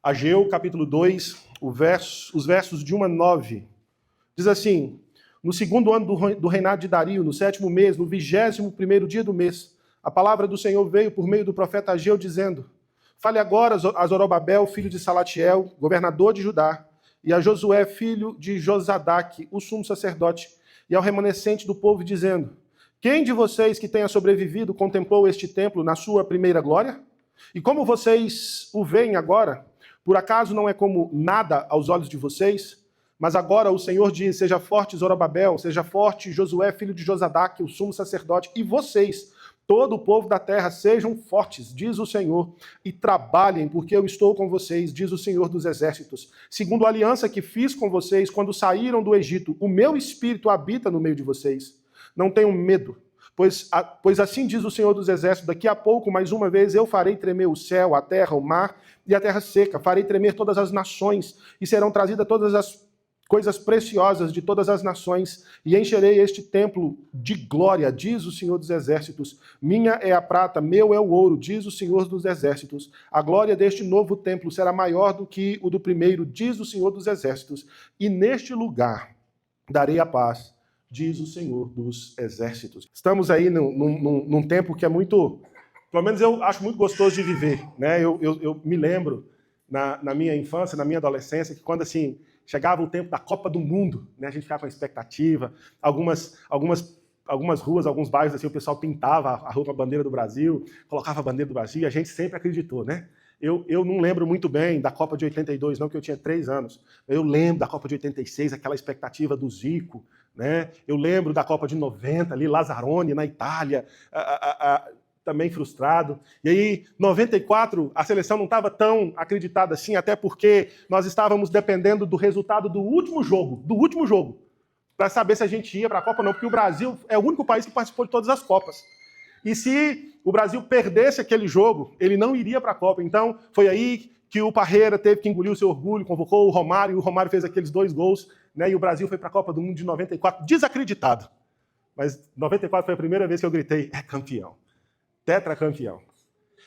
Ageu, capítulo 2, os versos de 1 a 9. Diz assim: no segundo ano do reinado de Dario, no 7º mês, no 21º dia do mês, a palavra do Senhor veio por meio do profeta Ageu, dizendo: fale agora a Zorobabel, filho de Salatiel, governador de Judá, e a Josué, filho de Josadaque, o sumo sacerdote, e ao remanescente do povo, dizendo: quem de vocês que tenha sobrevivido contemplou este templo na sua primeira glória? E como vocês o veem agora, por acaso não é como nada aos olhos de vocês? Mas agora o Senhor diz: seja forte Zorobabel, seja forte Josué, filho de Josadaque, o sumo sacerdote, e vocês, todo o povo da terra, sejam fortes, diz o Senhor, e trabalhem, porque eu estou com vocês, diz o Senhor dos exércitos. Segundo a aliança que fiz com vocês quando saíram do Egito, o meu espírito habita no meio de vocês. Não tenham medo, pois assim diz o Senhor dos exércitos: daqui a pouco, mais uma vez, eu farei tremer o céu, a terra, o mar e a terra seca. Farei tremer todas as nações, e serão trazidas todas as coisas preciosas de todas as nações, e encherei este templo de glória, diz o Senhor dos exércitos. Minha é a prata, meu é o ouro, diz o Senhor dos exércitos. A glória deste novo templo será maior do que o do primeiro, diz o Senhor dos exércitos. E neste lugar darei a paz, diz o Senhor dos exércitos. Estamos aí num tempo que é muito, pelo menos eu acho muito gostoso de viver, né? Eu me lembro, na minha infância, na minha adolescência, que quando assim chegava o tempo da Copa do Mundo, né? A gente ficava com a expectativa, algumas ruas, alguns bairros, assim, o pessoal pintava a rua com a bandeira do Brasil, colocava a bandeira do Brasil, e a gente sempre acreditou, né? Eu não lembro muito bem da Copa de 82, não, que eu tinha 3 anos. Eu lembro da Copa de 86, aquela expectativa do Zico, né? Eu lembro da Copa de 90, ali, Lazzaroni, na Itália, também frustrado. E aí, 94, a seleção não estava tão acreditada assim, até porque nós estávamos dependendo do resultado do último jogo, para saber se a gente ia para a Copa ou não, porque o Brasil é o único país que participou de todas as Copas. E se o Brasil perdesse aquele jogo, ele não iria para a Copa. Então, foi aí que o Parreira teve que engolir o seu orgulho, convocou o Romário, e o Romário fez aqueles 2 gols, né? E o Brasil foi para a Copa do Mundo de 94, desacreditado. Mas 94 foi a primeira vez que eu gritei: é campeão. Tetracampeão.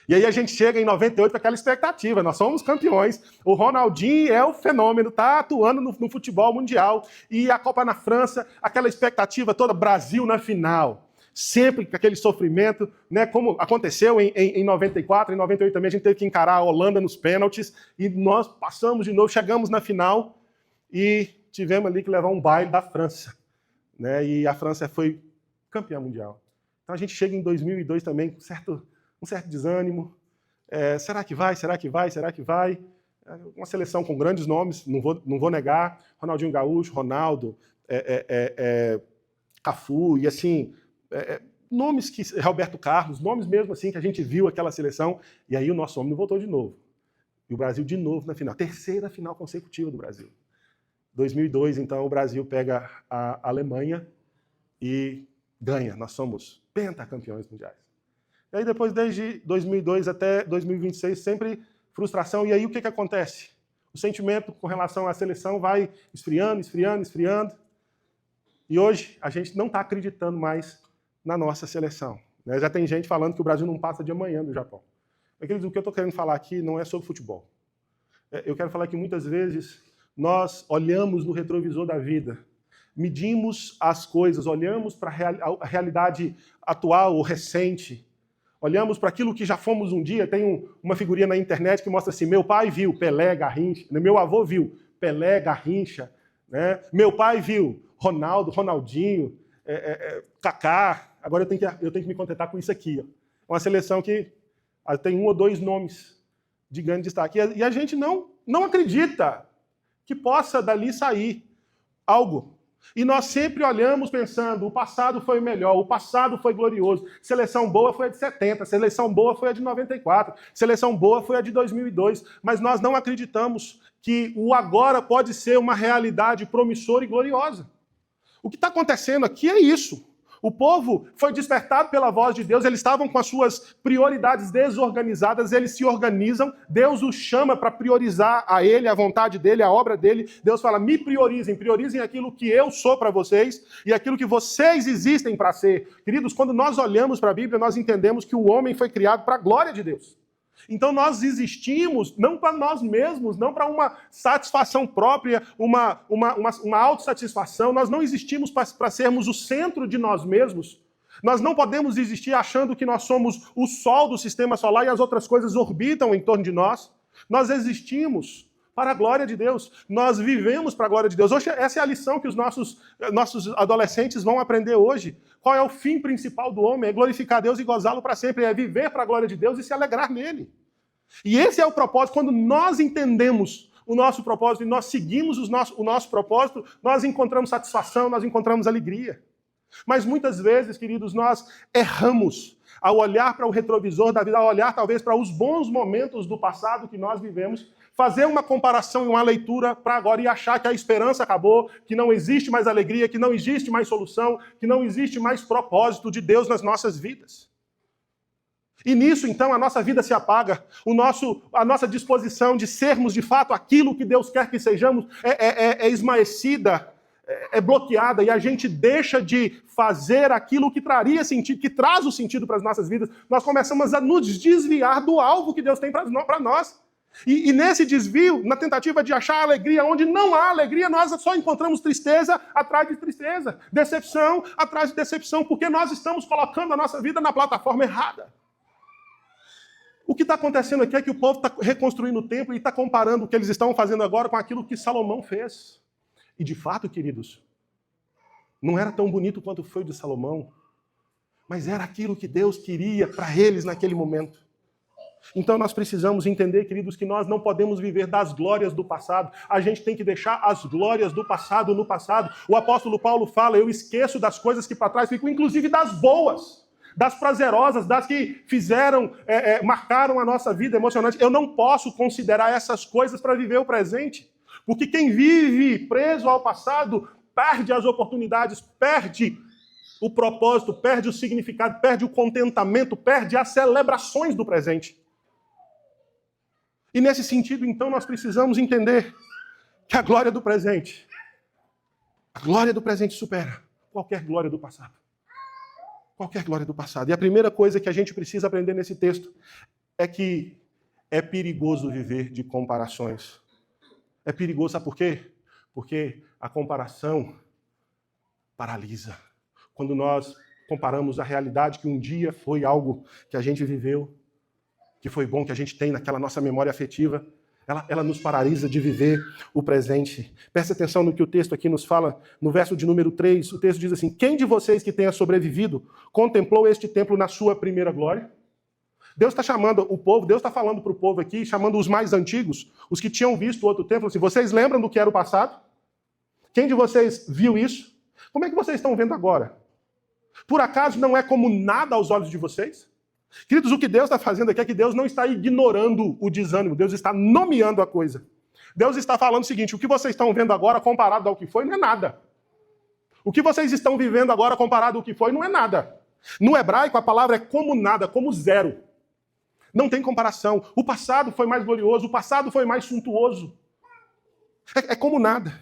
E aí a gente chega em 98 com aquela expectativa: nós somos campeões, o Ronaldinho é o fenômeno, está atuando no futebol mundial, e a Copa na França, aquela expectativa toda, Brasil na final. Sempre com aquele sofrimento, né, como aconteceu em 94, em 98 também a gente teve que encarar a Holanda nos pênaltis, e nós passamos de novo, chegamos na final, e tivemos ali que levar um baile da França, né, e a França foi campeã mundial. Então a gente chega em 2002 também com um certo desânimo. Será que vai? Será que vai? Será que vai? Uma seleção com grandes nomes, não vou negar. Ronaldinho Gaúcho, Ronaldo, Cafu, e assim, nomes que... Roberto Carlos, nomes mesmo assim que a gente viu aquela seleção, e aí o nosso homem não voltou de novo. E o Brasil de novo na final. 3ª final consecutiva do Brasil. 2002, então, o Brasil pega a Alemanha e ganha. Nós somos pentacampeões mundiais. E aí depois, desde 2002 até 2026, sempre frustração. E aí o que acontece? O sentimento com relação à seleção vai esfriando, esfriando, esfriando. E hoje a gente não está acreditando mais na nossa seleção, né? Já tem gente falando que o Brasil não passa de amanhã do Japão. Mas, queridos, o que eu estou querendo falar aqui não é sobre futebol. Eu quero falar que muitas vezes nós olhamos no retrovisor da vida, medimos as coisas, olhamos para a realidade atual ou recente, olhamos para aquilo que já fomos um dia. Tem uma figurinha na internet que mostra assim: meu pai viu Pelé, Garrincha, meu avô viu Pelé, Garrincha, né? Meu pai viu Ronaldo, Ronaldinho, Kaká. Agora eu tenho que me contentar com isso aqui. Ó. Uma seleção que tem 1 ou 2 nomes de grande destaque. E a gente não acredita que possa dali sair algo. E nós sempre olhamos pensando: o passado foi o melhor, o passado foi glorioso, seleção boa foi a de 70, seleção boa foi a de 94, seleção boa foi a de 2002, mas nós não acreditamos que o agora pode ser uma realidade promissora e gloriosa. O que está acontecendo aqui é isso. O povo foi despertado pela voz de Deus, eles estavam com as suas prioridades desorganizadas, eles se organizam, Deus os chama para priorizar a Ele, a vontade dEle, a obra dEle. Deus fala: me priorizem aquilo que eu sou para vocês e aquilo que vocês existem para ser. Queridos, quando nós olhamos para a Bíblia, nós entendemos que o homem foi criado para a glória de Deus. Então nós existimos não para nós mesmos, não para uma satisfação própria, uma autossatisfação. Nós não existimos para sermos o centro de nós mesmos. Nós não podemos existir achando que nós somos o sol do sistema solar e as outras coisas orbitam em torno de nós. Nós existimos para a glória de Deus. Nós vivemos para a glória de Deus. Hoje, essa é a lição que os nossos adolescentes vão aprender hoje. Qual é o fim principal do homem? É glorificar Deus e gozá-lo para sempre. É viver para a glória de Deus e se alegrar nele. E esse é o propósito. Quando nós entendemos o nosso propósito e nós seguimos o nosso propósito, nós encontramos satisfação, nós encontramos alegria. Mas muitas vezes, queridos, nós erramos ao olhar para o retrovisor da vida, ao olhar talvez para os bons momentos do passado que nós vivemos, fazer uma comparação e uma leitura para agora e achar que a esperança acabou, que não existe mais alegria, que não existe mais solução, que não existe mais propósito de Deus nas nossas vidas. E nisso, então, a nossa vida se apaga, a nossa disposição de sermos, de fato, aquilo que Deus quer que sejamos é esmaecida, é bloqueada, e a gente deixa de fazer aquilo que traria sentido, que traz o sentido para as nossas vidas. Nós começamos a nos desviar do alvo que Deus tem para nós. E nesse desvio, na tentativa de achar alegria onde não há alegria, nós só encontramos tristeza atrás de tristeza, decepção atrás de decepção, porque nós estamos colocando a nossa vida na plataforma errada. O que está acontecendo aqui é que o povo está reconstruindo o templo e está comparando o que eles estão fazendo agora com aquilo que Salomão fez. E de fato, queridos, não era tão bonito quanto foi o de Salomão, mas era aquilo que Deus queria para eles naquele momento. Então nós precisamos entender, queridos, que nós não podemos viver das glórias do passado. A gente tem que deixar as glórias do passado no passado. O apóstolo Paulo fala, eu esqueço das coisas que para trás ficam, inclusive das boas, das prazerosas, das que marcaram a nossa vida emocionante. Eu não posso considerar essas coisas para viver o presente. Porque quem vive preso ao passado perde as oportunidades, perde o propósito, perde o significado, perde o contentamento, perde as celebrações do presente. E nesse sentido, então, nós precisamos entender que a glória do presente supera qualquer glória do passado. Qualquer glória do passado. E a primeira coisa que a gente precisa aprender nesse texto é que é perigoso viver de comparações. É perigoso, sabe por quê? Porque a comparação paralisa. Quando nós comparamos a realidade que um dia foi algo que a gente viveu, que foi bom, que a gente tem naquela nossa memória afetiva, ela nos paralisa de viver o presente. Preste atenção no que o texto aqui nos fala, no verso de número 3, o texto diz assim, quem de vocês que tenha sobrevivido contemplou este templo na sua primeira glória? Deus está chamando o povo, Deus está falando para o povo aqui, chamando os mais antigos, os que tinham visto o outro templo, assim, vocês lembram do que era o passado? Quem de vocês viu isso? Como é que vocês estão vendo agora? Por acaso não é como nada aos olhos de vocês? Queridos, o que Deus está fazendo aqui é que Deus não está ignorando o desânimo, Deus está nomeando a coisa. Deus está falando o seguinte, o que vocês estão vendo agora comparado ao que foi não é nada. O que vocês estão vivendo agora comparado ao que foi não é nada. No hebraico a palavra é como nada, como zero. Não tem comparação. O passado foi mais glorioso, o passado foi mais suntuoso. É como nada.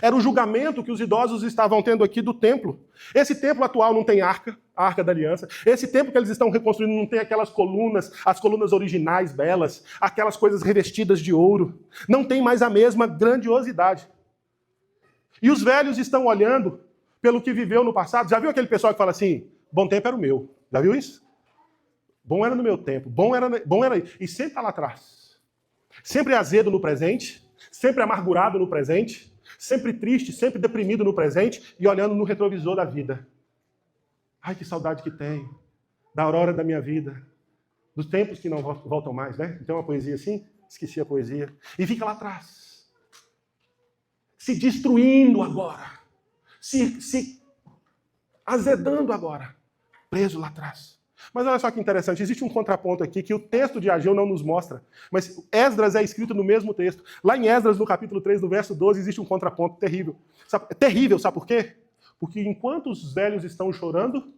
Era o julgamento que os idosos estavam tendo aqui do templo. Esse templo atual não tem arca, a arca da aliança. Esse templo que eles estão reconstruindo não tem aquelas colunas, as colunas originais belas, aquelas coisas revestidas de ouro. Não tem mais a mesma grandiosidade. E os velhos estão olhando pelo que viveu no passado. Já viu aquele pessoal que fala assim, bom tempo era o meu? Já viu isso? Bom era no meu tempo, bom era. E sempre está lá atrás. Sempre azedo no presente, sempre amargurado no presente, sempre triste, sempre deprimido no presente e olhando no retrovisor da vida. Ai, que saudade que tenho da aurora da minha vida, dos tempos que não voltam mais, né? Tem uma poesia assim? Esqueci a poesia. E fica lá atrás, se destruindo agora, se azedando agora, preso lá atrás. Mas olha só que interessante, existe um contraponto aqui que o texto de Ageu não nos mostra, mas Esdras é escrito no mesmo texto. Lá em Esdras, no capítulo 3, no verso 12, existe um contraponto terrível. É terrível, sabe por quê? Porque enquanto os velhos estão chorando,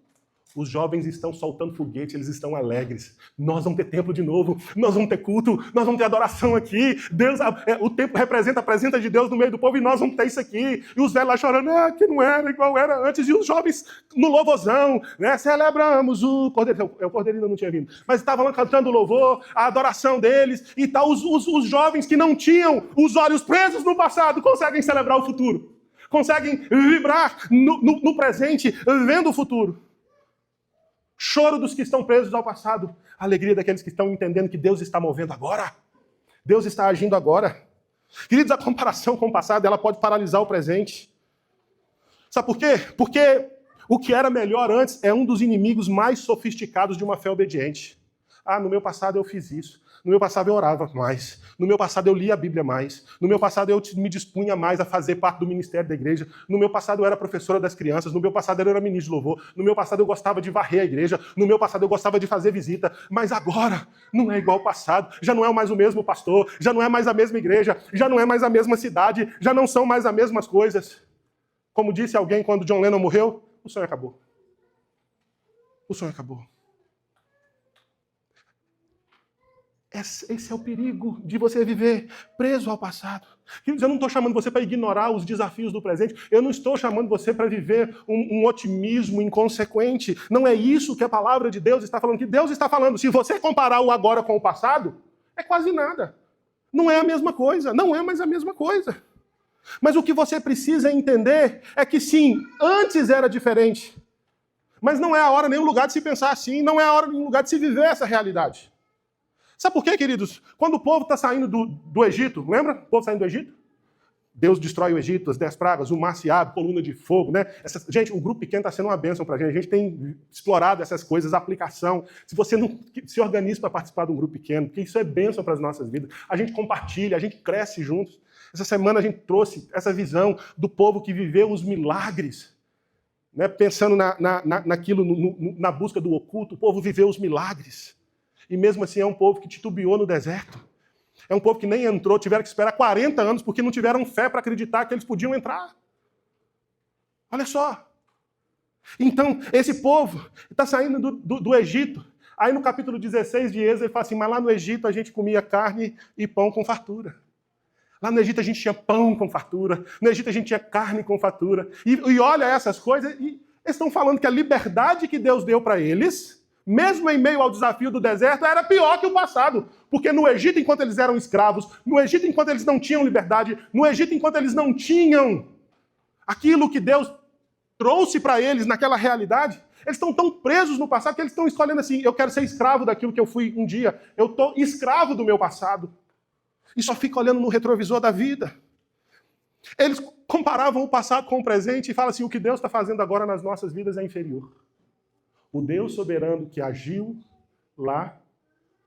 Os jovens estão soltando foguete, eles estão alegres. Nós vamos ter templo de novo, nós vamos ter culto, nós vamos ter adoração aqui. Deus, o templo representa a presença de Deus no meio do povo e nós vamos ter isso aqui. E os velhos lá chorando, que não era igual era antes. E os jovens no louvorzão, né? Celebramos o Cordeiro. O Cordeiro ainda não tinha vindo. Mas estavam lá cantando louvor, a adoração deles e tal. Os jovens que não tinham os olhos presos no passado conseguem celebrar o futuro. Conseguem vibrar no presente, vendo o futuro. Choro dos que estão presos ao passado. Alegria daqueles que estão entendendo que Deus está movendo agora. Deus está agindo agora. Queridos, a comparação com o passado, ela pode paralisar o presente. Sabe por quê? Porque o que era melhor antes é um dos inimigos mais sofisticados de uma fé obediente. No meu passado eu fiz isso. No meu passado eu orava mais. No meu passado eu lia a Bíblia mais. No meu passado eu me dispunha mais a fazer parte do ministério da igreja. No meu passado eu era professora das crianças. No meu passado eu era ministro de louvor. No meu passado eu gostava de varrer a igreja. No meu passado eu gostava de fazer visita. Mas agora não é igual ao passado. Já não é mais o mesmo pastor. Já não é mais a mesma igreja. Já não é mais a mesma cidade. Já não são mais as mesmas coisas. Como disse alguém quando John Lennon morreu, o sonho acabou. O sonho acabou. Esse é o perigo de você viver preso ao passado. Queridos, eu não estou chamando você para ignorar os desafios do presente. Eu não estou chamando você para viver um otimismo inconsequente. Não é isso que a palavra de Deus está falando. Que Deus está falando, se você comparar o agora com o passado, é quase nada. Não é a mesma coisa. Não é mais a mesma coisa. Mas o que você precisa entender é que sim, antes era diferente. Mas não é a hora nem o lugar de se pensar assim. Não é a hora nem o lugar de se viver essa realidade. Sabe por quê, queridos? Quando o povo está saindo do Egito, lembra? O povo saindo do Egito? Deus destrói o Egito, as 10 pragas, o mar se abre, coluna de fogo, né? Gente, o grupo pequeno está sendo uma bênção para a gente. A gente tem explorado essas coisas, aplicação. Se você não se organiza para participar de um grupo pequeno, porque isso é bênção para as nossas vidas. A gente compartilha, a gente cresce juntos. Essa semana a gente trouxe essa visão do povo que viveu os milagres. Né? Pensando naquilo, na busca do oculto, o povo viveu os milagres. E mesmo assim é um povo que titubeou no deserto. É um povo que nem entrou, tiveram que esperar 40 anos porque não tiveram fé para acreditar que eles podiam entrar. Olha só. Então, esse povo está saindo do Egito. Aí no capítulo 16 de Êxodo ele fala assim, mas lá no Egito a gente comia carne e pão com fartura. Lá no Egito a gente tinha pão com fartura. No Egito a gente tinha carne com fartura. E olha essas coisas, e eles estão falando que a liberdade que Deus deu para eles, mesmo em meio ao desafio do deserto, era pior que o passado. Porque no Egito, enquanto eles eram escravos, no Egito, enquanto eles não tinham liberdade, no Egito, enquanto eles não tinham aquilo que Deus trouxe para eles naquela realidade, eles estão tão presos no passado que eles estão escolhendo assim, eu quero ser escravo daquilo que eu fui um dia, eu estou escravo do meu passado. E só fica olhando no retrovisor da vida. Eles comparavam o passado com o presente e falam assim, o que Deus está fazendo agora nas nossas vidas é inferior. O Deus soberano que agiu lá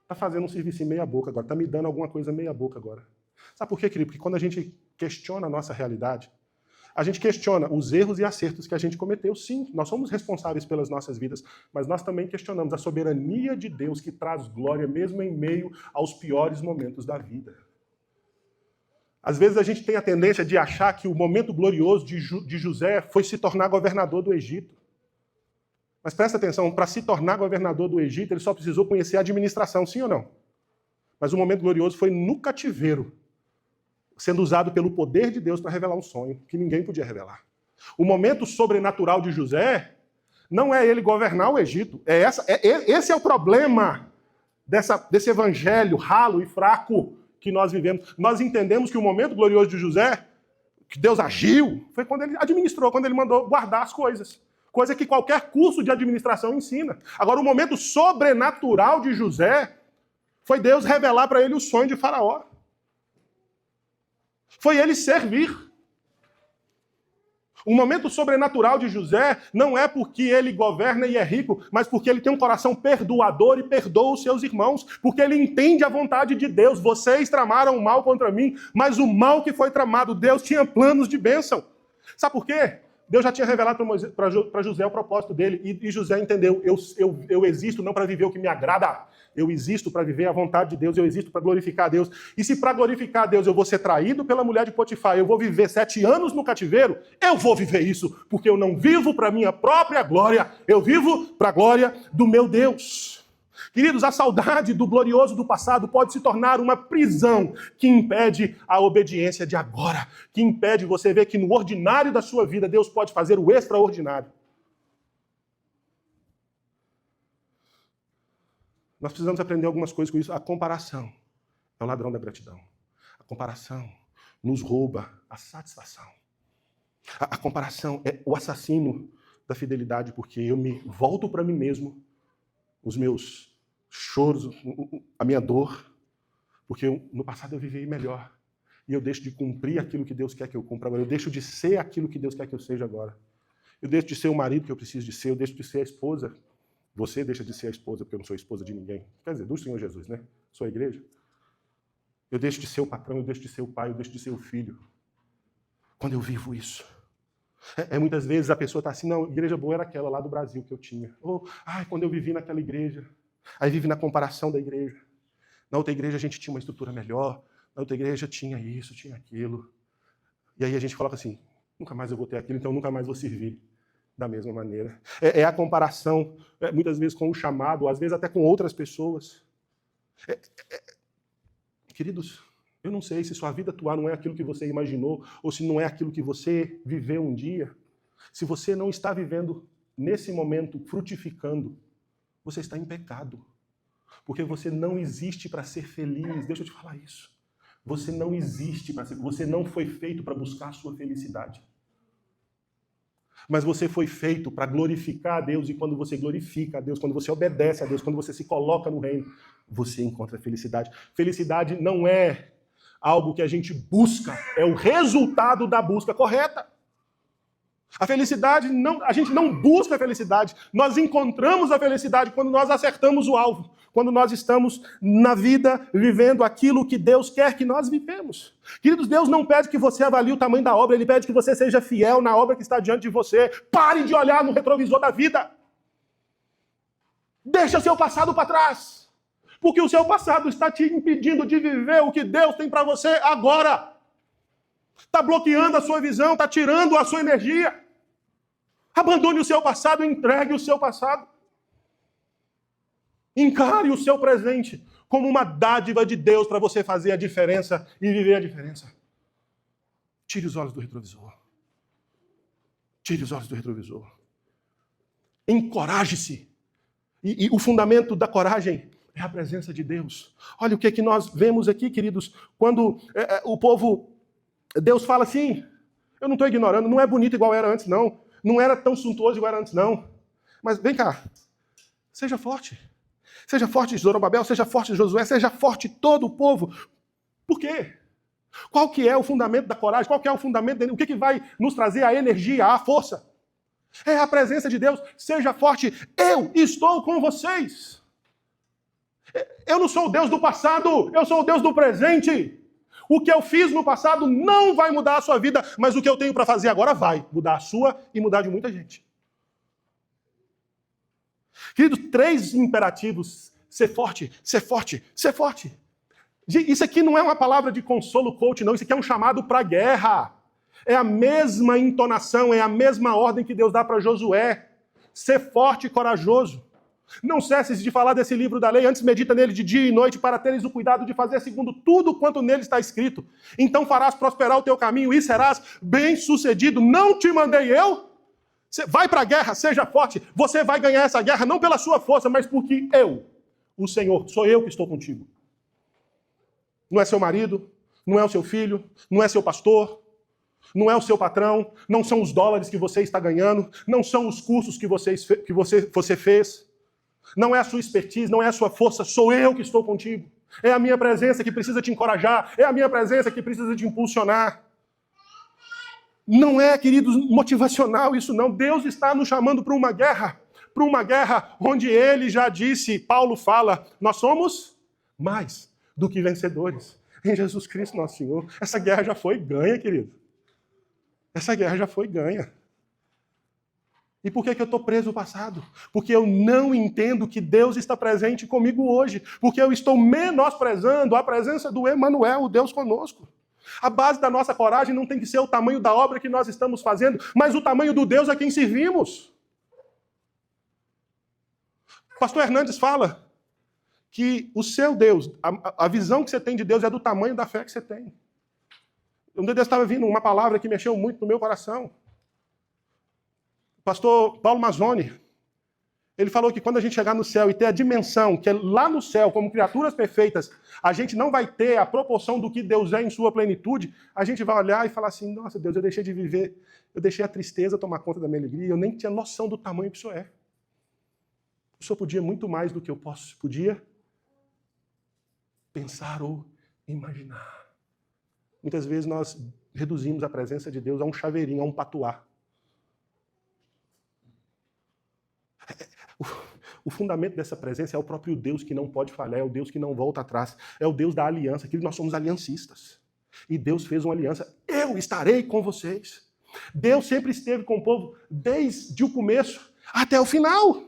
está fazendo um serviço meia boca agora, está me dando alguma coisa meia boca agora. Sabe por quê, querido? Porque quando a gente questiona a nossa realidade, a gente questiona os erros e acertos que a gente cometeu. Sim, nós somos responsáveis pelas nossas vidas, mas nós também questionamos a soberania de Deus que traz glória mesmo em meio aos piores momentos da vida. Às vezes a gente tem a tendência de achar que o momento glorioso de José foi se tornar governador do Egito. Mas presta atenção, para se tornar governador do Egito, ele só precisou conhecer a administração, sim ou não? Mas o momento glorioso foi no cativeiro, sendo usado pelo poder de Deus para revelar um sonho que ninguém podia revelar. O momento sobrenatural de José não é ele governar o Egito. Esse é o problema desse evangelho ralo e fraco que nós vivemos. Nós entendemos que o momento glorioso de José, que Deus agiu, foi quando ele administrou, quando ele mandou guardar as coisas. Coisa que qualquer curso de administração ensina. Agora, o momento sobrenatural de José foi Deus revelar para ele o sonho de Faraó. Foi ele servir. O momento sobrenatural de José não é porque ele governa e é rico, mas porque ele tem um coração perdoador e perdoa os seus irmãos, porque ele entende a vontade de Deus. Vocês tramaram o mal contra mim, mas o mal que foi tramado, Deus tinha planos de bênção. Sabe por quê? Deus já tinha revelado para José o propósito dele, e José entendeu, eu existo não para viver o que me agrada, eu existo para viver a vontade de Deus, eu existo para glorificar a Deus. E se para glorificar a Deus eu vou ser traído pela mulher de Potifar, eu vou viver 7 anos no cativeiro, eu vou viver isso, porque eu não vivo para minha própria glória, eu vivo para a glória do meu Deus. Queridos, a saudade do glorioso do passado pode se tornar uma prisão que impede a obediência de agora, que impede você ver que no ordinário da sua vida Deus pode fazer o extraordinário. Nós precisamos aprender algumas coisas com isso. A comparação é o ladrão da gratidão. A comparação nos rouba a satisfação. A comparação é o assassino da fidelidade, porque eu me volto para mim mesmo, os meus choros, a minha dor, porque no passado eu vivi melhor. E eu deixo de cumprir aquilo que Deus quer que eu cumpra agora. Eu deixo de ser aquilo que Deus quer que eu seja agora. Eu deixo de ser o marido que eu preciso de ser. Eu deixo de ser a esposa. Você deixa de ser a esposa, porque eu não sou esposa de ninguém. Quer dizer, do Senhor Jesus, né? Sou a igreja. Eu deixo de ser o patrão, eu deixo de ser o pai, eu deixo de ser o filho. Quando eu vivo isso. Muitas vezes a pessoa está assim, não, a igreja boa era aquela lá do Brasil que eu tinha. Ou, quando eu vivi naquela igreja. Aí vive na comparação da igreja. Na outra igreja a gente tinha uma estrutura melhor, na outra igreja tinha isso, tinha aquilo. E aí a gente coloca assim, nunca mais eu vou ter aquilo, então nunca mais vou servir da mesma maneira. É a comparação, muitas vezes com o chamado, às vezes até com outras pessoas. Queridos, eu não sei se sua vida atual não é aquilo que você imaginou, ou se não é aquilo que você viveu um dia. Se você não está vivendo nesse momento, frutificando, você está em pecado. Porque você não existe para ser feliz. Deixa eu te falar isso. Você não existe para ser... Você não foi feito para buscar a sua felicidade. Mas você foi feito para glorificar a Deus. E quando você glorifica a Deus, quando você obedece a Deus, quando você se coloca no reino, você encontra felicidade. Felicidade não é algo que a gente busca. É o resultado da busca correta. A felicidade, a gente não busca a felicidade. Nós encontramos a felicidade quando nós acertamos o alvo. Quando nós estamos na vida vivendo aquilo que Deus quer que nós vivemos. Queridos, Deus não pede que você avalie o tamanho da obra, Ele pede que você seja fiel na obra que está diante de você. Pare de olhar no retrovisor da vida. Deixa seu passado para trás. Porque o seu passado está te impedindo de viver o que Deus tem para você agora. Está bloqueando a sua visão, está tirando a sua energia. Abandone o seu passado, entregue o seu passado. Encare o seu presente como uma dádiva de Deus para você fazer a diferença e viver a diferença. Tire os olhos do retrovisor. Tire os olhos do retrovisor. Encoraje-se. E o fundamento da coragem é a presença de Deus. Olha o que nós vemos aqui, queridos, quando o povo... Deus fala assim, eu não estou ignorando, não é bonito igual era antes, não. Não era tão suntuoso igual era antes, não. Mas vem cá, seja forte. Seja forte Zorobabel, seja forte Josué, seja forte todo o povo. Por quê? Qual que é o fundamento da coragem? Qual que é o fundamento? O que vai nos trazer a energia, a força? É a presença de Deus. Seja forte, eu estou com vocês. Eu não sou o Deus do passado, eu sou o Deus do presente. O que eu fiz no passado não vai mudar a sua vida, mas o que eu tenho para fazer agora vai mudar a sua e mudar de muita gente. Queridos, 3 imperativos. Ser forte, ser forte, ser forte. Isso aqui não é uma palavra de consolo coach, não. Isso aqui é um chamado para a guerra. É a mesma entonação, é a mesma ordem que Deus dá para Josué. Ser forte e corajoso. Não cesses de falar desse livro da lei, antes medita nele de dia e noite, para teres o cuidado de fazer segundo tudo quanto nele está escrito. Então farás prosperar o teu caminho e serás bem-sucedido. Não te mandei eu? Vai para a guerra, seja forte. Você vai ganhar essa guerra não pela sua força, mas porque eu, o Senhor, sou eu que estou contigo. Não é seu marido, não é o seu filho, não é seu pastor, não é o seu patrão, não são os dólares que você está ganhando, não são os cursos que você fez. Não é a sua expertise, não é a sua força, sou eu que estou contigo. É a minha presença que precisa te encorajar, é a minha presença que precisa te impulsionar. Não é, queridos, motivacional isso não. Deus está nos chamando para uma guerra onde Ele já disse, Paulo fala, nós somos mais do que vencedores em Jesus Cristo nosso Senhor. Essa guerra já foi ganha, querido. Essa guerra já foi ganha. E por que eu estou preso ao passado? Porque eu não entendo que Deus está presente comigo hoje. Porque eu estou menosprezando a presença do Emanuel, o Deus conosco. A base da nossa coragem não tem que ser o tamanho da obra que nós estamos fazendo, mas o tamanho do Deus a quem servimos. O pastor Hernandes fala que o seu Deus, a visão que você tem de Deus é do tamanho da fé que você tem. Um dia eu estava vindo uma palavra que mexeu muito no meu coração. O pastor Paulo Mazzoni, ele falou que quando a gente chegar no céu e ter a dimensão, que é lá no céu, como criaturas perfeitas, a gente não vai ter a proporção do que Deus é em sua plenitude, a gente vai olhar e falar assim, nossa Deus, eu deixei de viver, eu deixei a tristeza tomar conta da minha alegria, eu nem tinha noção do tamanho que o Senhor é. O Senhor podia muito mais do que eu podia pensar ou imaginar. Muitas vezes nós reduzimos a presença de Deus a um chaveirinho, a um patuá. O fundamento dessa presença é o próprio Deus que não pode falhar, é o Deus que não volta atrás, é o Deus da aliança, que nós somos aliancistas. E Deus fez uma aliança, eu estarei com vocês. Deus sempre esteve com o povo desde o começo até o final.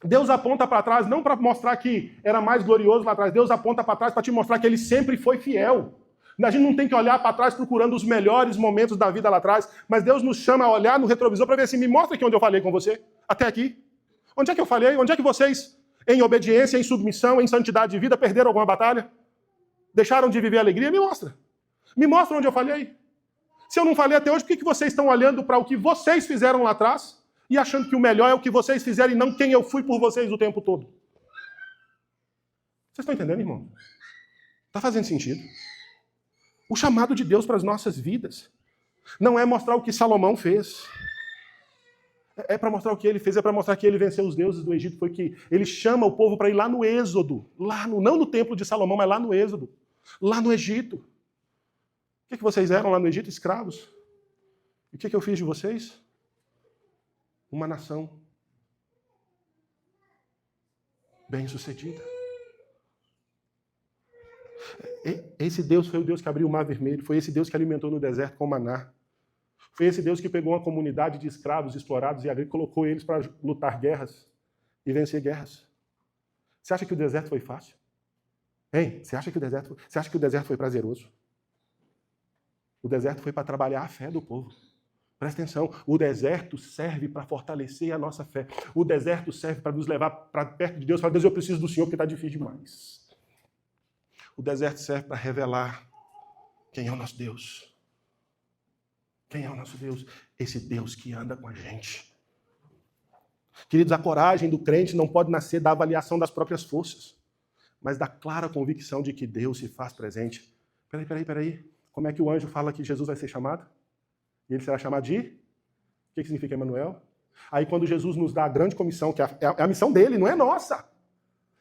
Deus aponta para trás não para mostrar que era mais glorioso lá atrás, Deus aponta para trás para te mostrar que ele sempre foi fiel. A gente não tem que olhar para trás procurando os melhores momentos da vida lá atrás, mas Deus nos chama a olhar no retrovisor para ver assim, me mostra aqui onde eu falei com você, até aqui. Onde é que eu falhei? Onde é que vocês, em obediência, em submissão, em santidade de vida, perderam alguma batalha? Deixaram de viver a alegria? Me mostra. Me mostra onde eu falhei. Se eu não falhei até hoje, por que vocês estão olhando para o que vocês fizeram lá atrás e achando que o melhor é o que vocês fizeram e não quem eu fui por vocês o tempo todo? Vocês estão entendendo, irmão? Está fazendo sentido? O chamado de Deus para as nossas vidas não é mostrar o que Salomão fez. É para mostrar o que ele fez, é para mostrar que ele venceu os deuses do Egito. Foi que ele chama o povo para ir lá no Êxodo, não no templo de Salomão, mas lá no Êxodo, lá no Egito. O que vocês eram lá no Egito? Escravos. E o que eu fiz de vocês? Uma nação bem-sucedida. Esse Deus foi o Deus que abriu o Mar Vermelho, foi esse Deus que alimentou no deserto com maná. Foi esse Deus que pegou uma comunidade de escravos explorados e colocou eles para lutar guerras e vencer guerras. Você acha que o deserto foi fácil? Hein? Você acha que o deserto foi prazeroso? O deserto foi para trabalhar a fé do povo. Presta atenção, o deserto serve para fortalecer a nossa fé. O deserto serve para nos levar para perto de Deus. Falar, Deus, eu preciso do Senhor porque está difícil demais. O deserto serve para revelar quem é o nosso Deus. Quem é o nosso Deus? Esse Deus que anda com a gente. Queridos, a coragem do crente não pode nascer da avaliação das próprias forças, mas da clara convicção de que Deus se faz presente. Peraí. Como é que o anjo fala que Jesus vai ser chamado? E ele será chamado de? O que significa Emanuel? Aí quando Jesus nos dá a grande comissão, que é a missão dele, não é nossa.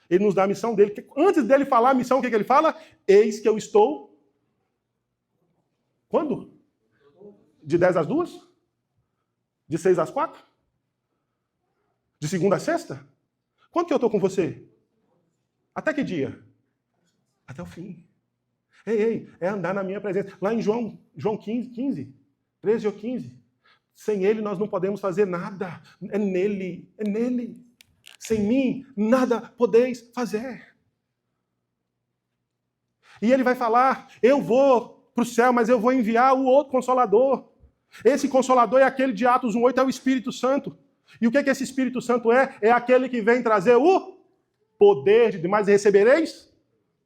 Ele nos dá a missão dele. Antes dele falar a missão, o que ele fala? Eis que eu estou... Quando? De 10 às 2? De 6 às 4? De segunda a sexta? Quando que eu estou com você? Até que dia? Até o fim. Ei, é andar na minha presença. Lá em João 15, 13 ou 15. Sem ele nós não podemos fazer nada. É nele. Sem mim, nada podeis fazer. E ele vai falar, eu vou para o céu, mas eu vou enviar o outro Consolador. Esse Consolador é aquele de Atos 1:8, é o Espírito Santo. E o que esse Espírito Santo é? É aquele que vem trazer o poder de demais, e recebereis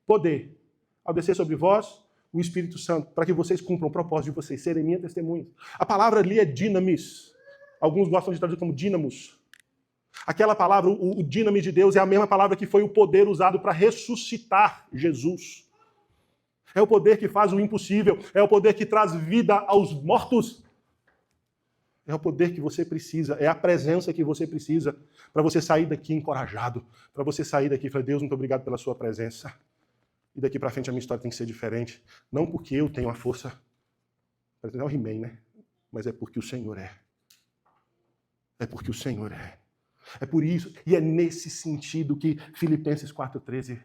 poder. Ao descer sobre vós, o Espírito Santo, para que vocês cumpram o propósito de vocês serem minhas testemunhas. A palavra ali é dinamis. Alguns gostam de traduzir como dínamos. Aquela palavra, o dínamo de Deus, é a mesma palavra que foi o poder usado para ressuscitar Jesus. É o poder que faz o impossível. É o poder que traz vida aos mortos. É o poder que você precisa. É a presença que você precisa para você sair daqui encorajado. Para você sair daqui e falar, Deus, muito obrigado pela sua presença. E daqui para frente a minha história tem que ser diferente. Não porque eu tenho a força. Não é o He-Man, né? Mas é porque o Senhor é. É porque o Senhor é. É por isso, e é nesse sentido que Filipenses 4:13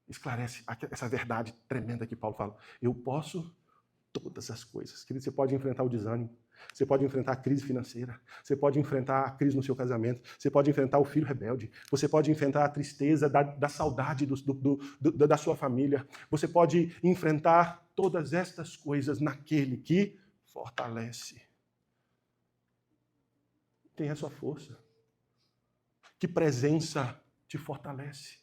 esclarece essa verdade tremenda que Paulo fala. Eu posso todas as coisas. Querido, você pode enfrentar o desânimo. Você pode enfrentar a crise financeira, você pode enfrentar a crise no seu casamento, você pode enfrentar o filho rebelde, você pode enfrentar a tristeza da saudade da sua família, você pode enfrentar todas estas coisas naquele que fortalece. Tem a sua força. Que presença te fortalece.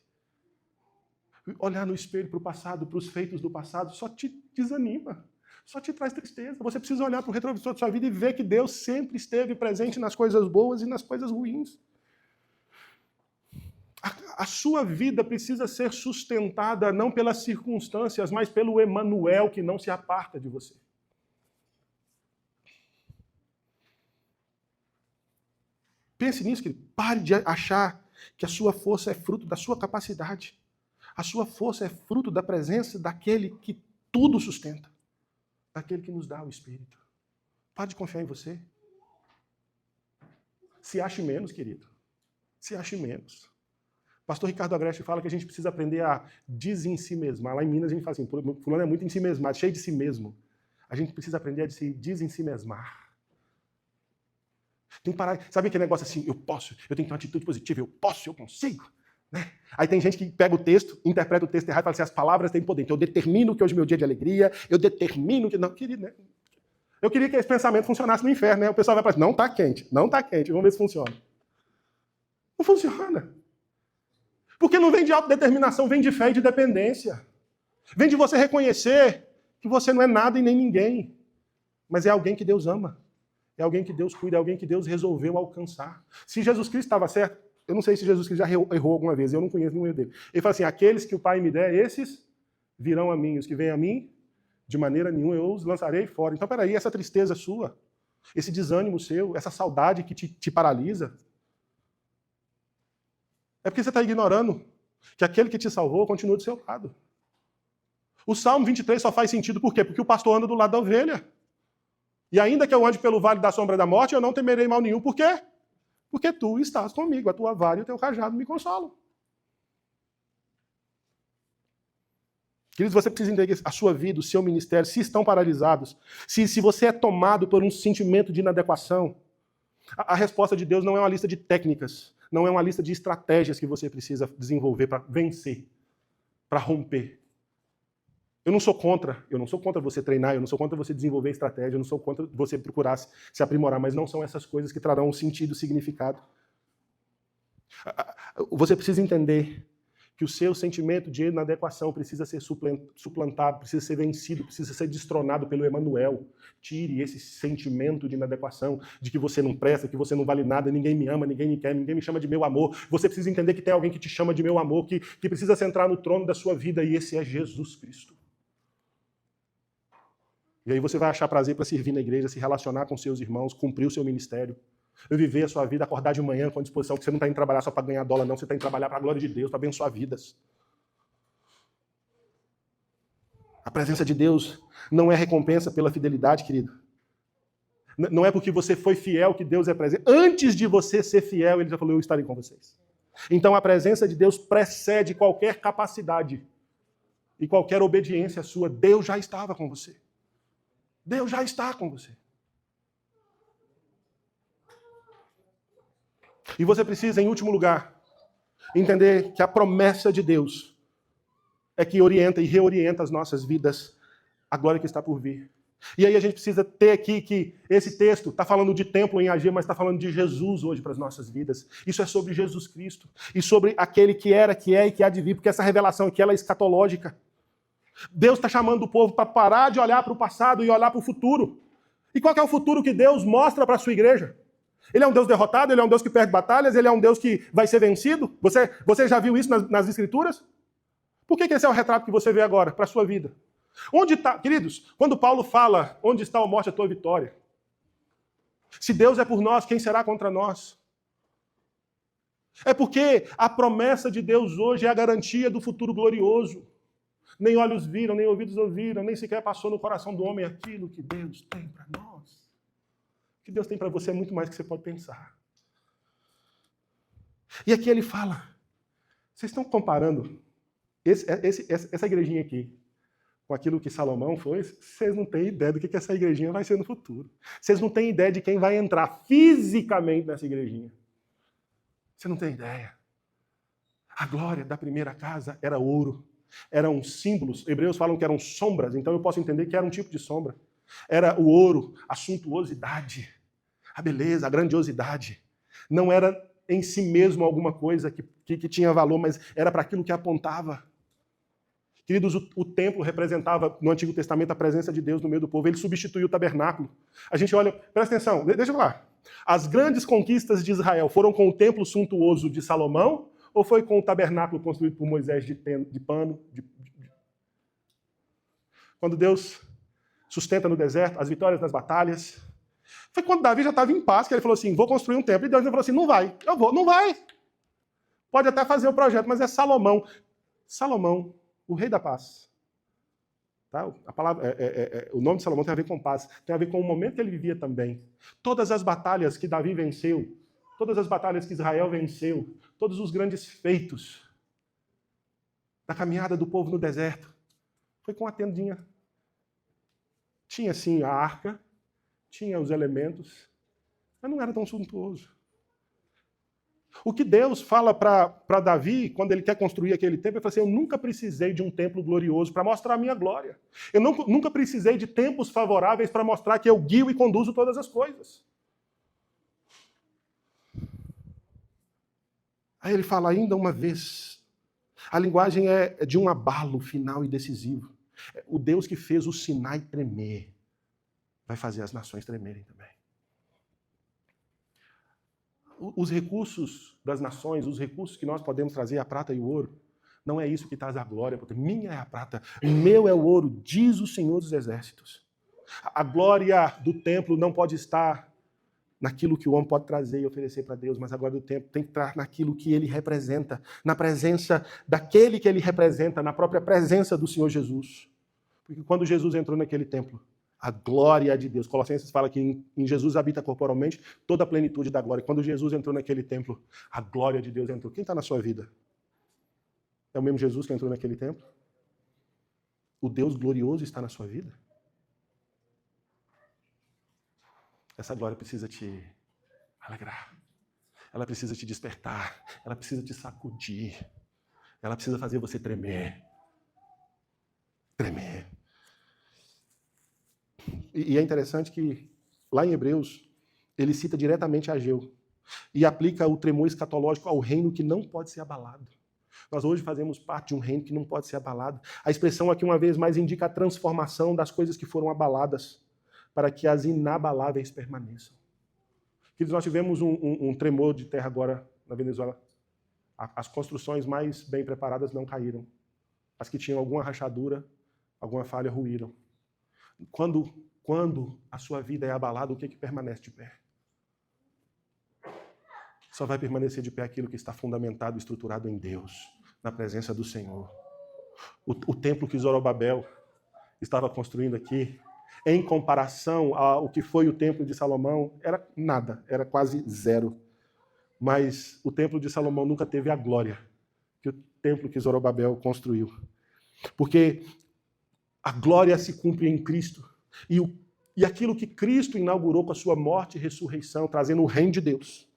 Olhar no espelho para o passado, para os feitos do passado, só te desanima. Só te traz tristeza. Você precisa olhar para o retrovisor da sua vida e ver que Deus sempre esteve presente nas coisas boas e nas coisas ruins. A sua vida precisa ser sustentada não pelas circunstâncias, mas pelo Emanuel que não se aparta de você. Pense nisso, querido. Pare de achar que a sua força é fruto da sua capacidade. A sua força é fruto da presença daquele que tudo sustenta. Daquele que nos dá o Espírito. Pare de confiar em você. Se ache menos, querido. Se ache menos. O pastor Ricardo Agreste fala que a gente precisa aprender a desensimesmar. Lá em Minas a gente fala assim, fulano é muito ensimesmado, cheio de si mesmo. A gente precisa aprender a se desensimesmar. Tem que parar. Sabe aquele negócio assim, eu posso, eu tenho que ter uma atitude positiva, eu posso, eu consigo. Né? Aí tem gente que pega o texto, interpreta o texto errado e fala assim, as palavras têm poder. Então eu determino que hoje é meu dia de alegria, eu determino que... Não, querido, né? Eu queria que esse pensamento funcionasse no inferno, né? O pessoal vai falar assim, não está quente, vamos ver se funciona. Não funciona. Porque não vem de autodeterminação, vem de fé e de dependência. Vem de você reconhecer que você não é nada e nem ninguém, mas é alguém que Deus ama. É alguém que Deus cuida, é alguém que Deus resolveu alcançar. Se Jesus Cristo estava certo, eu não sei se Jesus Cristo já errou alguma vez, eu não conheço nenhum erro dele. Ele fala assim, aqueles que o Pai me der, esses virão a mim. Os que vêm a mim, de maneira nenhuma, eu os lançarei fora. Então, peraí, essa tristeza sua, esse desânimo seu, essa saudade que te paralisa, é porque você está ignorando que aquele que te salvou continua do seu lado. O Salmo 23 só faz sentido por quê? Porque o pastor anda do lado da ovelha. E ainda que eu ande pelo vale da sombra da morte, eu não temerei mal nenhum. Por quê? Porque tu estás comigo, a tua vara e o teu cajado me consolam. Queridos, você precisa entender que a sua vida, o seu ministério, se estão paralisados, se você é tomado por um sentimento de inadequação, a resposta de Deus não é uma lista de técnicas, não é uma lista de estratégias que você precisa desenvolver para vencer, para romper. Eu não sou contra você treinar, eu não sou contra você desenvolver estratégia, eu não sou contra você procurar se aprimorar, mas não são essas coisas que trarão um sentido, significado. Você precisa entender que o seu sentimento de inadequação precisa ser suplantado, precisa ser vencido, precisa ser destronado pelo Emanuel. Tire esse sentimento de inadequação, de que você não presta, que você não vale nada, ninguém me ama, ninguém me quer, ninguém me chama de meu amor. Você precisa entender que tem alguém que te chama de meu amor, que precisa sentar no trono da sua vida, e esse é Jesus Cristo. E aí você vai achar prazer para servir na igreja, se relacionar com seus irmãos, cumprir o seu ministério, viver a sua vida, acordar de manhã com a disposição que você não está indo trabalhar só para ganhar dólar, não, você está indo trabalhar para a glória de Deus, para abençoar vidas. A presença de Deus não é recompensa pela fidelidade, querido. Não é porque você foi fiel que Deus é presente. Antes de você ser fiel, Ele já falou, eu estarei com vocês. Então a presença de Deus precede qualquer capacidade e qualquer obediência sua. Deus já estava com você. Deus já está com você. E você precisa, em último lugar, entender que a promessa de Deus é que orienta e reorienta as nossas vidas a glória que está por vir. E aí a gente precisa ter aqui que esse texto está falando de templo em Ageu, mas está falando de Jesus hoje para as nossas vidas. Isso é sobre Jesus Cristo e sobre aquele que era, que é e que há de vir, porque essa revelação aqui ela é escatológica. Deus está chamando o povo para parar de olhar para o passado e olhar para o futuro. E qual que é o futuro que Deus mostra para a sua igreja? Ele é um Deus derrotado, ele é um Deus que perde batalhas, ele é um Deus que vai ser vencido? Você já viu isso nas Escrituras? Por que esse é o retrato que você vê agora para a sua vida? Onde está, queridos, quando Paulo fala, onde está a morte, a tua vitória? Se Deus é por nós, quem será contra nós? É porque a promessa de Deus hoje é a garantia do futuro glorioso. Nem olhos viram, nem ouvidos ouviram, nem sequer passou no coração do homem aquilo que Deus tem para nós. O que Deus tem para você é muito mais do que você pode pensar. E aqui ele fala, vocês estão comparando essa igrejinha aqui com aquilo que Salomão foi, vocês não têm ideia do que essa igrejinha vai ser no futuro. Vocês não têm ideia de quem vai entrar fisicamente nessa igrejinha. Você não tem ideia. A glória da primeira casa era ouro. Eram símbolos. Hebreus falam que eram sombras, então eu posso entender que era um tipo de sombra. Era o ouro, a suntuosidade, a beleza, a grandiosidade. Não era em si mesmo alguma coisa que tinha valor, mas era para aquilo que apontava. Queridos, o templo representava, no Antigo Testamento, a presença de Deus no meio do povo. Ele substituiu o tabernáculo. A gente olha, presta atenção, deixa eu falar. As grandes conquistas de Israel foram com o templo suntuoso de Salomão ou foi com o tabernáculo construído por Moisés de pano? Quando Deus sustenta no deserto as vitórias nas batalhas, foi quando Davi já estava em paz, que ele falou assim, vou construir um templo. E Deus falou assim, não vai, eu vou, não vai. Pode até fazer o projeto, mas é Salomão. Salomão, o rei da paz. Tá? A palavra, o nome de Salomão tem a ver com paz, tem a ver com o momento que ele vivia também. Todas as batalhas que Davi venceu, todas as batalhas que Israel venceu, todos os grandes feitos da caminhada do povo no deserto, foi com a tendinha. Tinha sim a arca, tinha os elementos, mas não era tão suntuoso. O que Deus fala para Davi, quando ele quer construir aquele templo, ele fala assim, eu nunca precisei de um templo glorioso para mostrar a minha glória. Eu nunca precisei de tempos favoráveis para mostrar que eu guio e conduzo todas as coisas. Aí ele fala ainda uma vez, a linguagem é de um abalo final e decisivo. O Deus que fez o Sinai tremer, vai fazer as nações tremerem também. Os recursos das nações, os recursos que nós podemos trazer, a prata e o ouro, não é isso que traz a glória, porque minha é a prata, meu é o ouro, diz o Senhor dos Exércitos. A glória do templo não pode estar naquilo que o homem pode trazer e oferecer para Deus, mas a glória do templo tem que estar naquilo que ele representa, na presença daquele que ele representa, na própria presença do Senhor Jesus. Porque quando Jesus entrou naquele templo, a glória de Deus. Colossenses fala que em Jesus habita corporalmente toda a plenitude da glória. Quando Jesus entrou naquele templo, a glória de Deus entrou. Quem está na sua vida? É o mesmo Jesus que entrou naquele templo? O Deus glorioso está na sua vida? Essa glória precisa te alegrar. Ela precisa te despertar. Ela precisa te sacudir. Ela precisa fazer você tremer. Tremer. E é interessante que, lá em Hebreus, ele cita diretamente Ageu e aplica o tremor escatológico ao reino que não pode ser abalado. Nós hoje fazemos parte de um reino que não pode ser abalado. A expressão aqui, uma vez mais, indica a transformação das coisas que foram abaladas para que as inabaláveis permaneçam. Queridos, nós tivemos um tremor de terra agora na Venezuela. As construções mais bem preparadas não caíram. As que tinham alguma rachadura, alguma falha, ruíram. Quando a sua vida é abalada, o que permanece de pé? Só vai permanecer de pé aquilo que está fundamentado e estruturado em Deus, na presença do Senhor. O templo que Zorobabel estava construindo aqui, em comparação ao que foi o templo de Salomão, era nada, era quase zero. Mas o templo de Salomão nunca teve a glória que o templo que Zorobabel construiu. Porque a glória se cumpre em Cristo. E aquilo que Cristo inaugurou com a sua morte e ressurreição, trazendo o reino de Deus,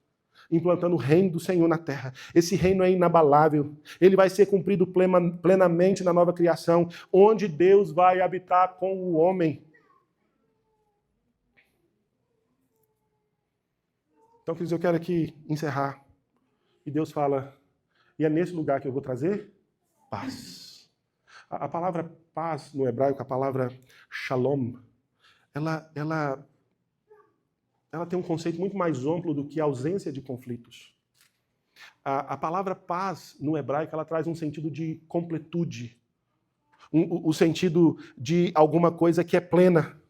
implantando o reino do Senhor na terra. Esse reino é inabalável. Ele vai ser cumprido plenamente na nova criação, onde Deus vai habitar com o homem. Então, queridos, eu quero aqui encerrar. E Deus fala, e é nesse lugar que eu vou trazer paz. A palavra paz no hebraico, a palavra shalom, ela tem um conceito muito mais amplo do que a ausência de conflitos. A palavra paz no hebraico, ela traz um sentido de completude, o sentido de alguma coisa que é plena.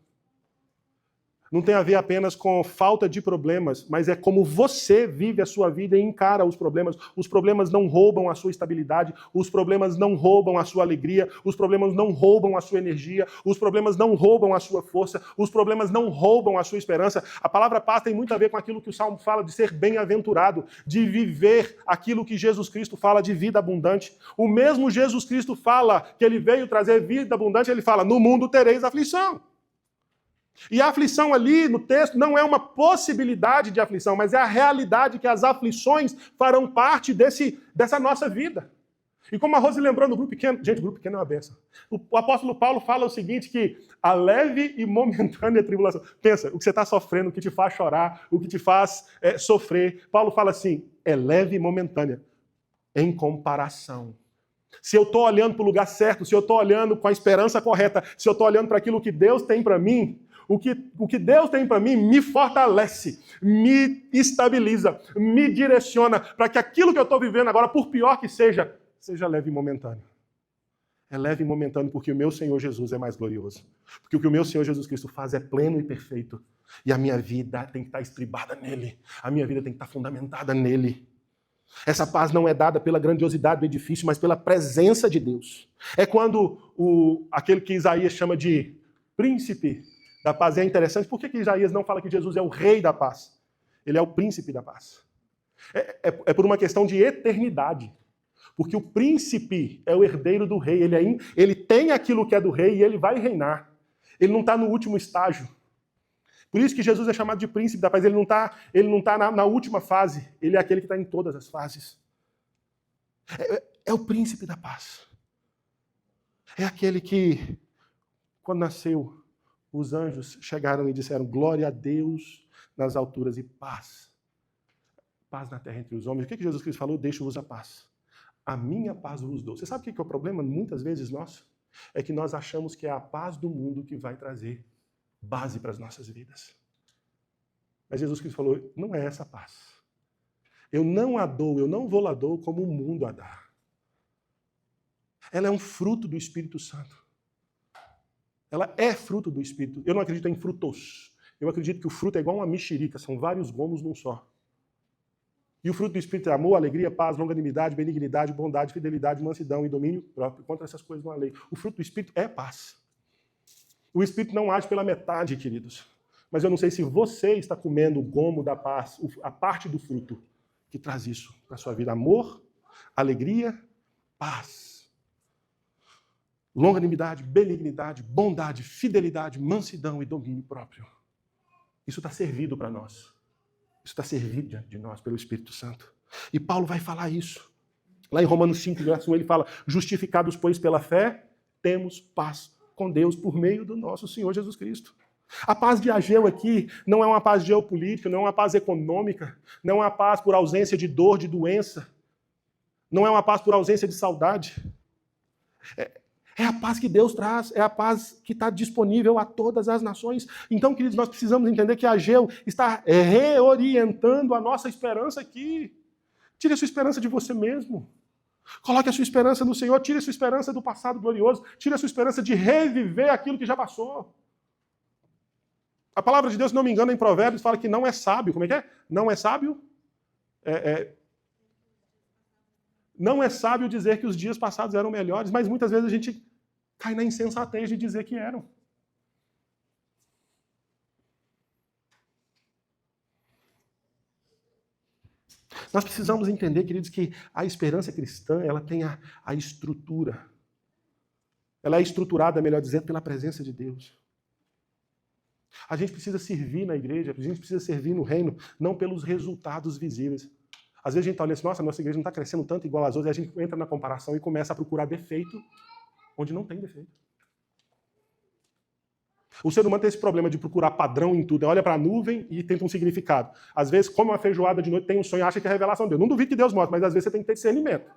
não tem a ver apenas com falta de problemas, mas é como você vive a sua vida e encara os problemas. Os problemas não roubam a sua estabilidade, os problemas não roubam a sua alegria, os problemas não roubam a sua energia, os problemas não roubam a sua força, os problemas não roubam a sua esperança. A palavra paz tem muito a ver com aquilo que o Salmo fala de ser bem-aventurado, de viver aquilo que Jesus Cristo fala de vida abundante. O mesmo Jesus Cristo fala que ele veio trazer vida abundante, ele fala, no mundo tereis aflição. E a aflição ali no texto não é uma possibilidade de aflição, mas é a realidade que as aflições farão parte dessa nossa vida. E como a Rose lembrou no grupo pequeno, gente, o grupo pequeno é uma benção. O apóstolo Paulo fala o seguinte, que a leve e momentânea tribulação. Pensa, o que você está sofrendo, o que te faz chorar, o que te faz sofrer. Paulo fala assim, é leve e momentânea, em comparação. Se eu estou olhando para o lugar certo, se eu estou olhando com a esperança correta, se eu estou olhando para aquilo que Deus tem para mim, o que Deus tem para mim me fortalece, me estabiliza, me direciona para que aquilo que eu estou vivendo agora, por pior que seja leve e momentâneo. É leve e momentâneo porque o meu Senhor Jesus é mais glorioso. Porque o que o meu Senhor Jesus Cristo faz é pleno e perfeito. E a minha vida tem que estar estribada nele. A minha vida tem que estar fundamentada nele. Essa paz não é dada pela grandiosidade do edifício, mas pela presença de Deus. É quando aquele que Isaías chama de príncipe da paz. É interessante, por que Isaías não fala que Jesus é o rei da paz? Ele é o príncipe da paz. É por uma questão de eternidade. Porque o príncipe é o herdeiro do rei. Ele tem aquilo que é do rei e ele vai reinar. Ele não está no último estágio. Por isso que Jesus é chamado de príncipe da paz. Ele não tá na última fase. Ele é aquele que está em todas as fases. É o príncipe da paz. É aquele que, quando nasceu, os anjos chegaram e disseram, glória a Deus nas alturas e paz. Paz na terra entre os homens. O que Jesus Cristo falou? Deixo-vos a paz. A minha paz vos dou. Você sabe o que é o problema, muitas vezes, nosso? É que nós achamos que é a paz do mundo que vai trazer base para as nossas vidas. Mas Jesus Cristo falou, não é essa paz. Eu não a dou, eu não vou lá dou como o mundo a dá. Ela é um fruto do Espírito Santo. Ela é fruto do Espírito. Eu não acredito em frutos. Eu acredito que o fruto é igual uma mexerica, são vários gomos num só. E o fruto do Espírito é amor, alegria, paz, longanimidade, benignidade, bondade, fidelidade, mansidão e domínio próprio. Contra essas coisas não há lei. O fruto do Espírito é paz. O Espírito não age pela metade, queridos. Mas eu não sei se você está comendo o gomo da paz, a parte do fruto que traz isso para a sua vida. Amor, alegria, paz. Longanimidade, benignidade, bondade, fidelidade, mansidão e domínio próprio. Isso está servido para nós. Isso está servido diante de nós pelo Espírito Santo. E Paulo vai falar isso. Lá em Romanos 5, verso 1, ele fala, justificados, pois, pela fé, temos paz com Deus por meio do nosso Senhor Jesus Cristo. A paz de Ageu aqui não é uma paz geopolítica, não é uma paz econômica, não é uma paz por ausência de dor, de doença, não é uma paz por ausência de saudade. É a paz que Deus traz, é a paz que está disponível a todas as nações. Então, queridos, nós precisamos entender que Ageu está reorientando a nossa esperança aqui. Tire a sua esperança de você mesmo. Coloque a sua esperança no Senhor, tire a sua esperança do passado glorioso, tire a sua esperança de reviver aquilo que já passou. A palavra de Deus, se não me engano, em Provérbios, fala que não é sábio. Como é que é? Não é sábio? Não é sábio dizer que os dias passados eram melhores, mas muitas vezes a gente cai na insensatez de dizer que eram. Nós precisamos entender, queridos, que a esperança cristã, ela tem a estrutura. Ela é estruturada, melhor dizendo, pela presença de Deus. A gente precisa servir na igreja, a gente precisa servir no reino, não pelos resultados visíveis. Às vezes a gente está olhando assim, nossa, nossa igreja não está crescendo tanto igual às outras, e a gente entra na comparação e começa a procurar defeito onde não tem defeito. O ser humano tem esse problema de procurar padrão em tudo. Olha para a nuvem e tenta um significado. Às vezes, come uma feijoada de noite, tem um sonho e acha que é a revelação de Deus. Não duvido que Deus mostre, mas às vezes você tem que ter discernimento.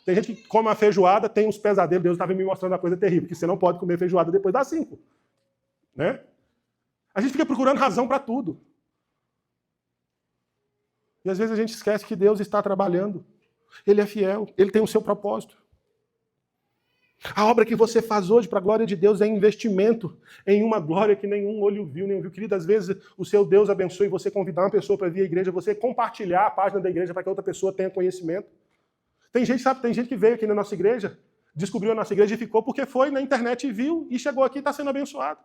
Tem gente que come uma feijoada, tem uns pesadelos, Deus estava me mostrando uma coisa terrível, que você não pode comer feijoada depois das 5. Né? A gente fica procurando razão para tudo. E às vezes a gente esquece que Deus está trabalhando. Ele é fiel, ele tem o seu propósito. A obra que você faz hoje para a glória de Deus é investimento em uma glória que nenhum olho viu, nem ouviu. Querido, às vezes o seu Deus abençoe você convidar uma pessoa para vir à igreja, você compartilhar a página da igreja para que a outra pessoa tenha conhecimento. Tem gente, sabe, tem gente que veio aqui na nossa igreja, descobriu a nossa igreja e ficou porque foi na internet e viu e chegou aqui e está sendo abençoado.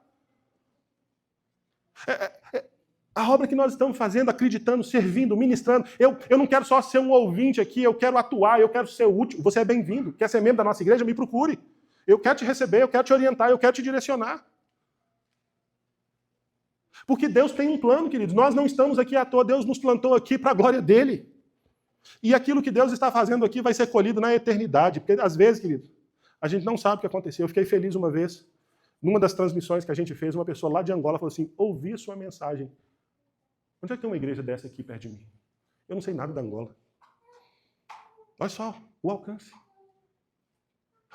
A obra que nós estamos fazendo, acreditando, servindo, ministrando. Eu não quero só ser um ouvinte aqui, eu quero atuar, eu quero ser útil. Você é bem-vindo. Quer ser membro da nossa igreja? Me procure. Eu quero te receber, eu quero te orientar, eu quero te direcionar. Porque Deus tem um plano, queridos. Nós não estamos aqui à toa, Deus nos plantou aqui para a glória dele. E aquilo que Deus está fazendo aqui vai ser colhido na eternidade. Porque às vezes, querido, a gente não sabe o que aconteceu. Eu fiquei feliz uma vez, numa das transmissões que a gente fez, uma pessoa lá de Angola falou assim: ouvi a sua mensagem. Onde é que tem uma igreja dessa aqui perto de mim? Eu não sei nada da Angola. Olha só o alcance.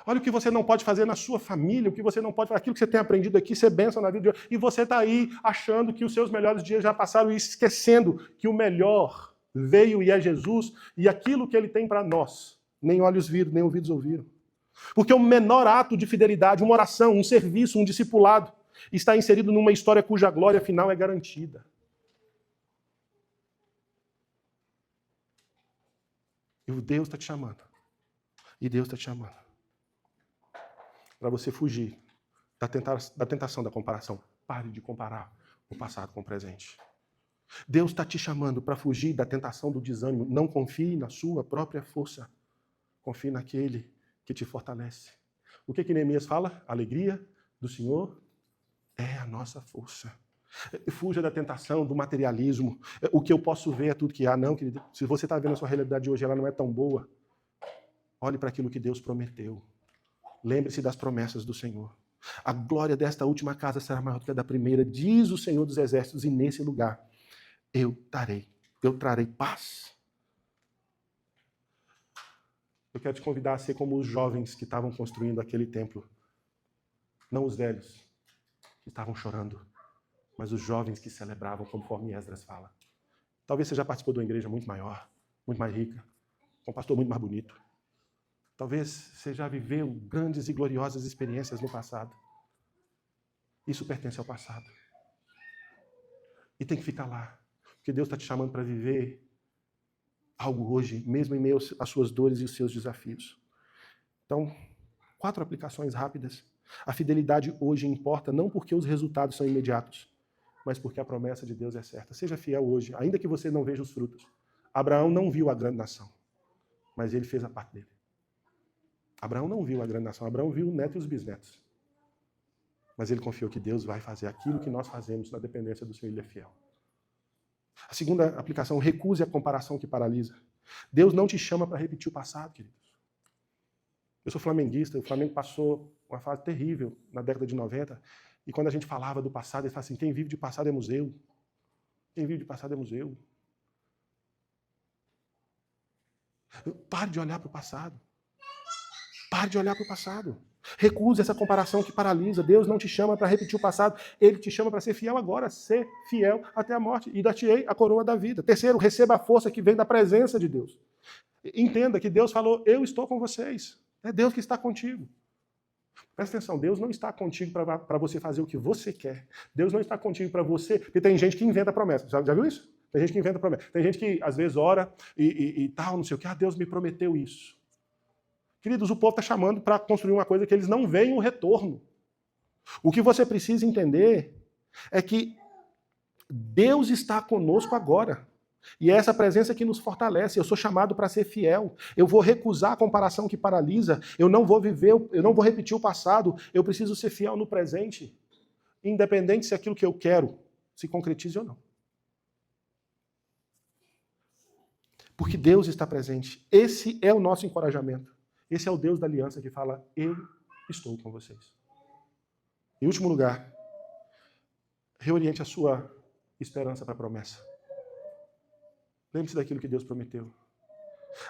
Olha o que você não pode fazer na sua família, o que você não pode fazer, aquilo que você tem aprendido aqui, ser bênção na vida de outro. E você está aí achando que os seus melhores dias já passaram e esquecendo que o melhor veio e é Jesus e aquilo que ele tem para nós, nem olhos viram, nem ouvidos ouviram. Porque o menor ato de fidelidade, uma oração, um serviço, um discipulado, está inserido numa história cuja glória final é garantida. E o Deus está te chamando. E Deus está te chamando. Para você fugir da tentação da comparação. Pare de comparar o passado com o presente. Deus está te chamando para fugir da tentação do desânimo. Não confie na sua própria força. Confie naquele que te fortalece. O que Neemias fala? A alegria do Senhor é a nossa força. Fuja da tentação, do materialismo. O que eu posso ver é tudo que há. Não, querido. Se você está vendo a sua realidade hoje, ela não é tão boa. Olhe para aquilo que Deus prometeu. Lembre-se das promessas do Senhor. A glória desta última casa será maior do que a da primeira, diz o Senhor dos Exércitos, e nesse lugar eu trarei paz. Eu quero te convidar a ser como os jovens que estavam construindo aquele templo. Não os velhos, que estavam chorando, mas os jovens que celebravam, conforme Esdras fala. Talvez você já participou de uma igreja muito maior, muito mais rica, com um pastor muito mais bonito. Talvez você já viveu grandes e gloriosas experiências no passado. Isso pertence ao passado. E tem que ficar lá. Porque Deus está te chamando para viver algo hoje, mesmo em meio às suas dores e os seus desafios. Então, 4 aplicações rápidas. A fidelidade hoje importa não porque os resultados são imediatos, mas porque a promessa de Deus é certa. Seja fiel hoje, ainda que você não veja os frutos. Abraão não viu a grande nação, mas ele fez a parte dele. Abraão não viu a grande nação, Abraão viu o neto e os bisnetos. Mas ele confiou que Deus vai fazer aquilo que nós fazemos na dependência do Senhor, ele é fiel. A segunda aplicação, recuse a comparação que paralisa. Deus não te chama para repetir o passado, queridos. Eu sou flamenguista, o Flamengo passou uma fase terrível na década de 90, e quando a gente falava do passado, ele fala assim: quem vive de passado é museu. Quem vive de passado é museu. Pare de olhar para o passado. Pare de olhar para o passado. Recuse essa comparação que paralisa. Deus não te chama para repetir o passado. Ele te chama para ser fiel agora. Ser fiel até a morte. E dar-te-ei a coroa da vida. Terceiro, receba a força que vem da presença de Deus. Entenda que Deus falou: eu estou com vocês. É Deus que está contigo. Presta atenção, Deus não está contigo para você fazer o que você quer. Deus não está contigo para você... Porque tem gente que inventa promessa. Já viu isso? Tem gente que inventa promessa. Tem gente que, às vezes, ora e tal, não sei o que. Ah, Deus me prometeu isso. Queridos, o povo está chamando para construir uma coisa que eles não veem o retorno. O que você precisa entender é que Deus está conosco agora. E é essa presença que nos fortalece. Eu sou chamado para ser fiel. Eu vou recusar a comparação que paralisa. Eu não vou repetir o passado. Eu preciso ser fiel no presente. Independente se aquilo que eu quero se concretize ou não. Porque Deus está presente. Esse é o nosso encorajamento. Esse é o Deus da aliança que fala: eu estou com vocês. Em último lugar, reoriente a sua esperança para a promessa. Lembre-se daquilo que Deus prometeu.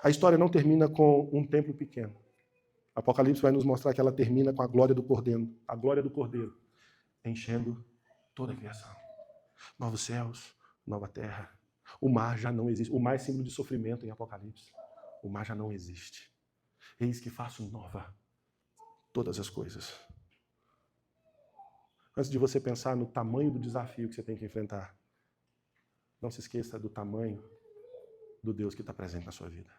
A história não termina com um templo pequeno. Apocalipse vai nos mostrar que ela termina com a glória do Cordeiro, enchendo toda a criação. Novos céus, nova terra. O mar já não existe. O mar é símbolo de sofrimento em Apocalipse. O mar já não existe. Eis que faço nova todas as coisas. Antes de você pensar no tamanho do desafio que você tem que enfrentar, não se esqueça do tamanho do Deus que está presente na sua vida.